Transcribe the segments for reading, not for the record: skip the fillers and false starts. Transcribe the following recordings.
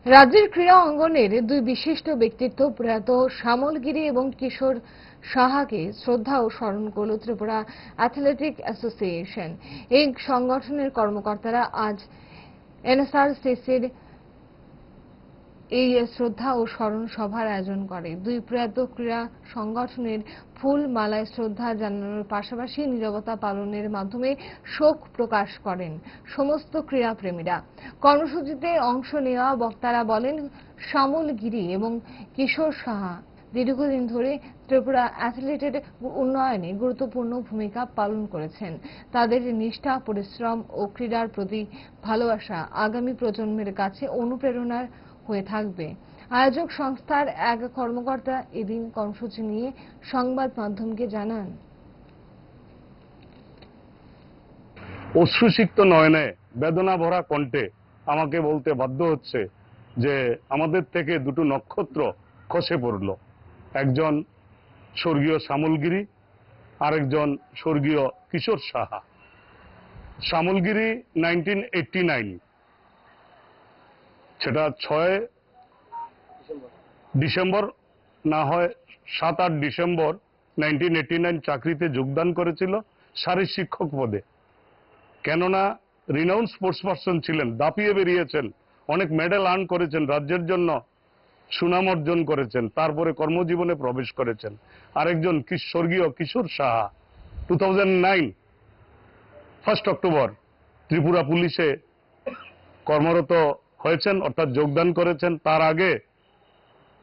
রাজ্যের ক্রীড়া অঙ্গনের দুই বিশিষ্ট ব্যক্তিত্ব প্রয়াত শ্যামলগিরি এবং কিশোর সাহাকে শ্রদ্ধা ও স্মরণ করল ত্রিপুরা অ্যাথলেটিক অ্যাসোসিয়েশন। এই সংগঠনের কর্মকর্তারা আজ এনএসআরসিসির এই শ্রদ্ধা ও স্মরণ সভার আয়োজন করে। দুই প্রয়াত ক্রীড়া সংগঠনের ফুল মালায় শ্রদ্ধা জানানোর পাশাপাশি নীরবতা পালনের মাধ্যমে শোক প্রকাশ করেন সমস্ত ক্রীড়াপ্রেমীরা। কর্মসূচিতে অংশ নেওয়া বক্তারা বলেন, শ্যামলগিরি এবং কিশোর সাহা দীর্ঘদিন ধরে ত্রিপুরা অ্যাথলেটের উন্নয়নে গুরুত্বপূর্ণ ভূমিকা পালন করেছেন। তাদের নিষ্ঠা, পরিশ্রম ও ক্রীড়ার প্রতি ভালোবাসা আগামী প্রজন্মের কাছে অনুপ্রেরণার হয়ে থাকবে। আয়োজক সংস্থার এক কর্মকর্তা এদিন কর্মসূচি নিয়ে সংবাদ মাধ্যমকে জানান, অশ্রুসিক্ত নয়নে বেদনা ভরা কণ্ঠে আমাকে বলতে বাধ্য হচ্ছে যে আমাদের থেকে দুটো নক্ষত্র খসে পড়ল। একজন স্বর্গীয় শ্যামলগিরি, আরেকজন স্বর্গীয় কিশোর সাহা। শ্যামলগিরি 1989, সেটা 6 ডিসেম্বর না হয় 7-8 ডিসেম্বর 1989 চাকরিতে যোগদান করেছিল শারীর শিক্ষক পদে। কেননা রিনাউন্ড স্পোর্টস পার্সন ছিলেন, দাপিয়ে বেরিয়েছেন, অনেক মেডেল আর্ন করেছেন, রাজ্যের জন্য সুনাম অর্জন করেছেন, তারপরে কর্মজীবনে প্রবেশ করেছেন। আরেকজন স্বর্গীয় কিশোর সাহা 2009 1 অক্টোবর ত্রিপুরা পুলিশে কর্মরত হয়েছেন, অর্থাৎ যোগদান করেছেন। তার আগে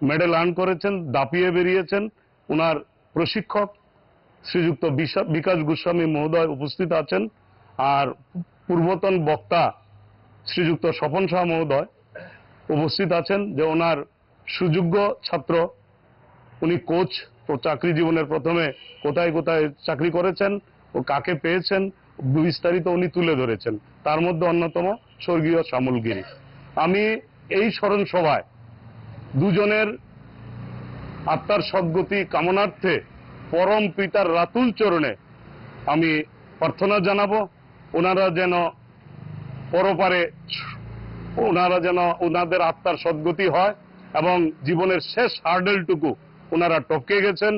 মেডেল আর্ন করেছেন, দাপিয়ে বেরিয়েছেন। ওনার প্রশিক্ষক শ্রীযুক্ত বিকাশ গোস্বামী মহোদয় উপস্থিত আছেন, আর পূর্বতন বক্তা শ্রীযুক্ত স্বপন শাহ মহোদয় উপস্থিত আছেন, যে ওনার সুযোগ্য ছাত্র। উনি কোচ, ও চাকরি জীবনের প্রথমে কোথায় কোথায় চাকরি করেছেন ও কাকে পেয়েছেন বিস্তারিত উনি তুলে ধরেছেন। তার মধ্যে অন্যতম স্বর্গীয় শ্যামলগিরি। আমি এই স্মরণ সভায় দুজনের আত্মার সদ্গতি কামনার্থে পরম পিতার রাতুল চরণে আমি প্রার্থনা জানাবো, ওনারা যেন পরপারে ওনাদের আত্মার সদ্গতি হয় এবং জীবনের শেষ হার্ডেলটুকু ওনারা টপকে গেছেন।